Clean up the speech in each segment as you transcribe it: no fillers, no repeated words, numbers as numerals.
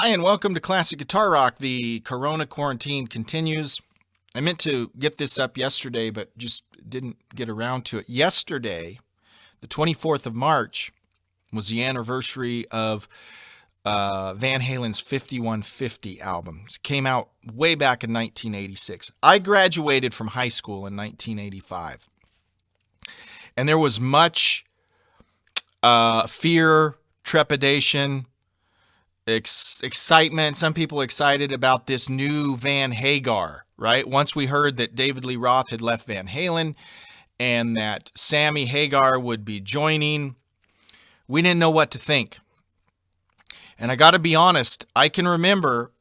Hi, and welcome to Classic Guitar Rock. The Corona quarantine continues. I meant to get this up yesterday, but just didn't get around to it. Yesterday, the 24th of March, was the anniversary of Van Halen's 5150 album. It came out way back in 1986. I graduated from high school in 1985. And there was much fear, trepidation, excitement. Some people excited about this new Van Hagar, right? Once we heard that David Lee Roth had left Van Halen and that Sammy Hagar would be joining, we didn't know what to think. And I got to be honest, I can remember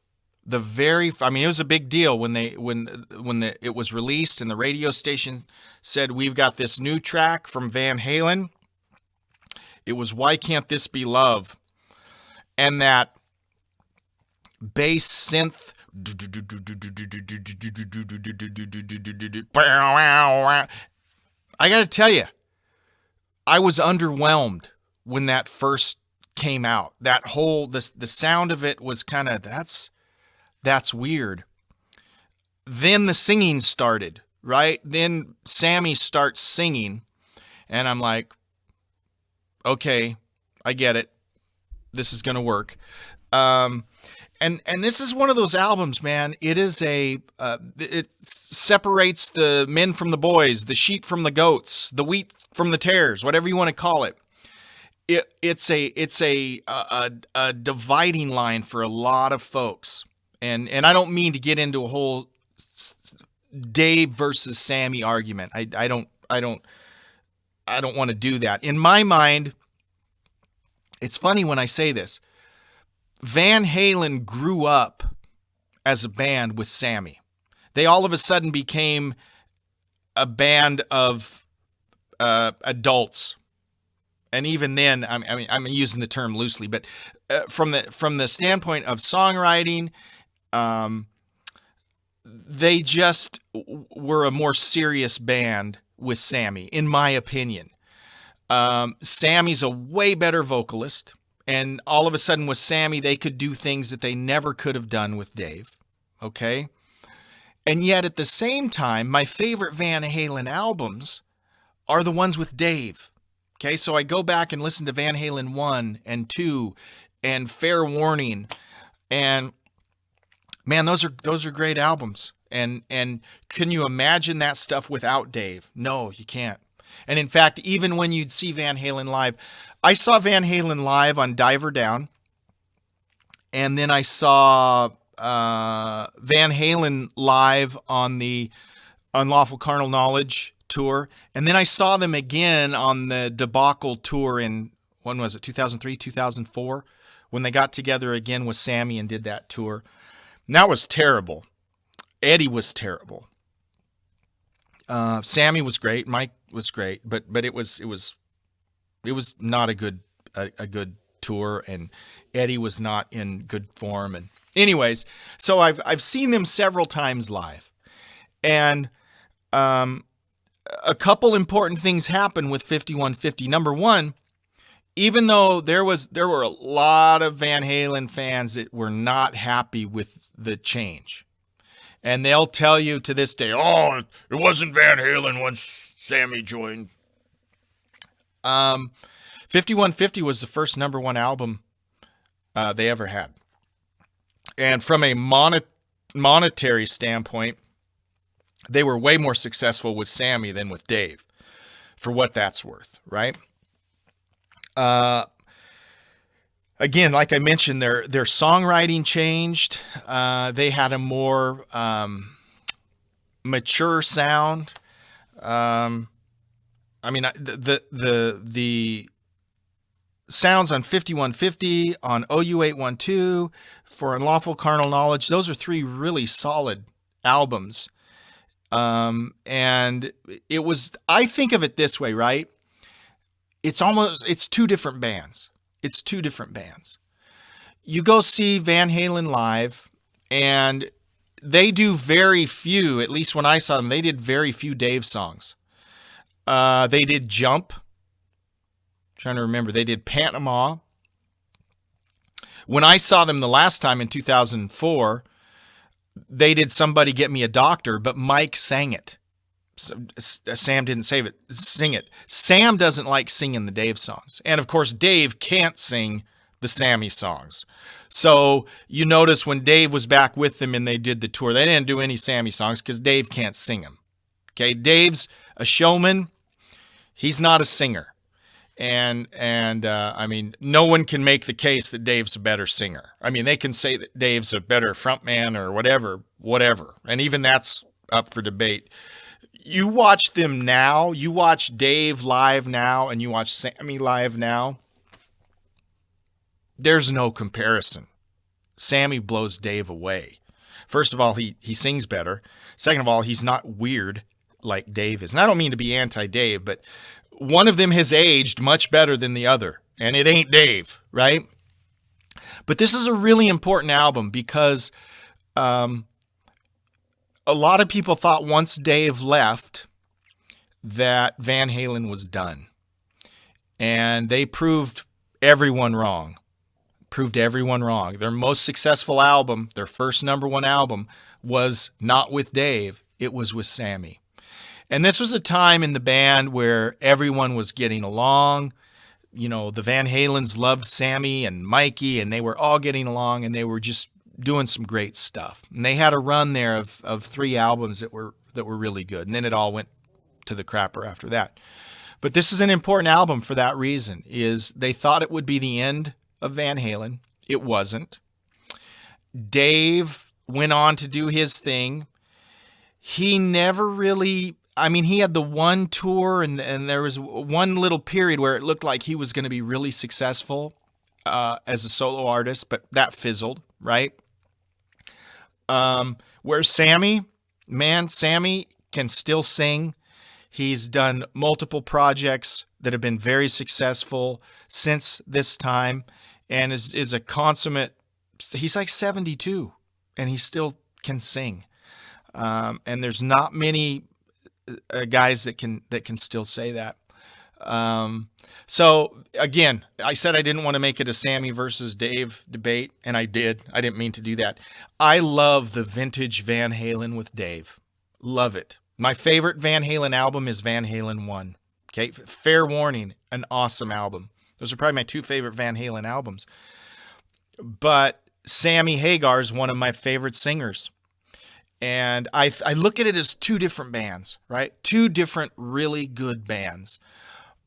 it was a big deal when it was released and the radio station said, "We've got this new track from Van Halen." It was "Why Can't This Be Love?" And that bass synth, I got to tell you, I was underwhelmed when that first came out. That whole, the sound of it was kind of, that's weird. Then the singing started, right? Then Sammy starts singing, and I'm like, okay, I get it. This is going to work. And this is one of those albums, man. It is it separates the men from the boys, the sheep from the goats, the wheat from the tares, whatever you want to call it. It's a dividing line for a lot of folks. And I don't mean to get into a whole Dave versus Sammy argument. I don't want to do that. In my mind, it's funny when I say this. Van Halen grew up as a band with Sammy. They all of a sudden became a band of adults. And even then, I'm using the term loosely, but from the standpoint of songwriting, they just were a more serious band with Sammy, in my opinion. Sammy's a way better vocalist, and all of a sudden with Sammy, they could do things that they never could have done with Dave, okay? And yet at the same time, my favorite Van Halen albums are the ones with Dave, okay? So I go back and listen to Van Halen 1 and 2 and Fair Warning, and man, those are great albums. And can you imagine that stuff without Dave? No, you can't. And in fact, even when you'd see Van Halen live, I saw Van Halen live on Diver Down, and then I saw Van Halen live on the Unlawful Carnal Knowledge tour, and then I saw them again on the Debacle tour in, when was it, 2003, 2004, when they got together again with Sammy and did that tour. And that was terrible. Eddie was terrible. Sammy was great. Mike was great, but it was not a good tour, and Eddie was not in good form. And anyways, so I've seen them several times live, and a couple important things happened with 5150. Number one, even though there were a lot of Van Halen fans that were not happy with the change. And they'll tell you to this day, "Oh, it wasn't Van Halen once Sammy joined." 5150 was the first number one album they ever had. And from a monetary standpoint, they were way more successful with Sammy than with Dave, for what that's worth, right? Again, like I mentioned, their songwriting changed. They had a more mature sound. The sounds on 5150, on OU812, for Unlawful Carnal Knowledge, those are three really solid albums. And it was, I think of it this way, right? It's two different bands. It's two different bands. You go see Van Halen live, and they do very few, at least when I saw them, they did very few Dave songs. They did Jump. I'm trying to remember. They did Panama, When I saw them the last time in 2004, they did Somebody Get Me a Doctor, but Mike sang it. Sam didn't sing it. Sam doesn't like singing the Dave songs. And of course, Dave can't sing the Sammy songs. So you notice when Dave was back with them and they did the tour, they didn't do any Sammy songs because Dave can't sing them. Okay, Dave's a showman. He's not a singer. And I mean, no one can make the case that Dave's a better singer. I mean, they can say that Dave's a better frontman or whatever. And even that's up for debate. You watch them now, you watch Dave live now, and you watch Sammy live now, there's no comparison. Sammy blows Dave away. First of all, he sings better. Second of all, he's not weird like Dave is. And I don't mean to be anti-Dave, but one of them has aged much better than the other, and it ain't Dave, right? But this is a really important album because a lot of people thought once Dave left that Van Halen was done. And they proved everyone wrong. Their most successful album, their first #1 album, was not with Dave. It was with Sammy. And this was a time in the band where everyone was getting along. You know, the Van Halens loved Sammy and Mikey, and they were all getting along, and they were just doing some great stuff. And they had a run there of 3 albums that were really good. And then it all went to the crapper after that. But this is an important album for that reason, is they thought it would be the end of Van Halen. It wasn't. Dave went on to do his thing. He never really, I mean, he had the one tour and there was one little period where it looked like he was going to be really successful as a solo artist, but that fizzled, right? Where Sammy can still sing. He's done multiple projects that have been very successful since this time and is a consummate, he's like 72 and he still can sing. And there's not many guys that can still say that. So again, I said I didn't want to make it a Sammy versus Dave debate, and I did. I didn't mean to do that. I love the vintage Van Halen with Dave. Love it. My favorite Van Halen album is Van Halen 1. Okay, fair warning, an awesome album. Those are probably my 2 favorite Van Halen albums. But Sammy Hagar is one of my favorite singers. And I look at it as 2 different bands, right? 2 different really good bands.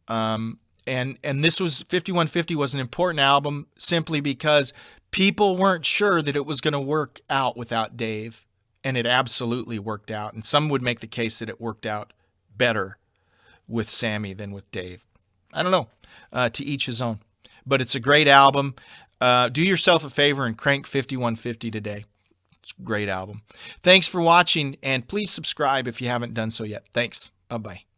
And this was 5150 was an important album simply because people weren't sure that it was going to work out without Dave, and it absolutely worked out. And some would make the case that it worked out better with Sammy than with Dave. I don't know, to each his own. But it's a great album. Do yourself a favor and crank 5150 today. It's a great album. Thanks for watching, and please subscribe if you haven't done so yet. Thanks. Bye-bye.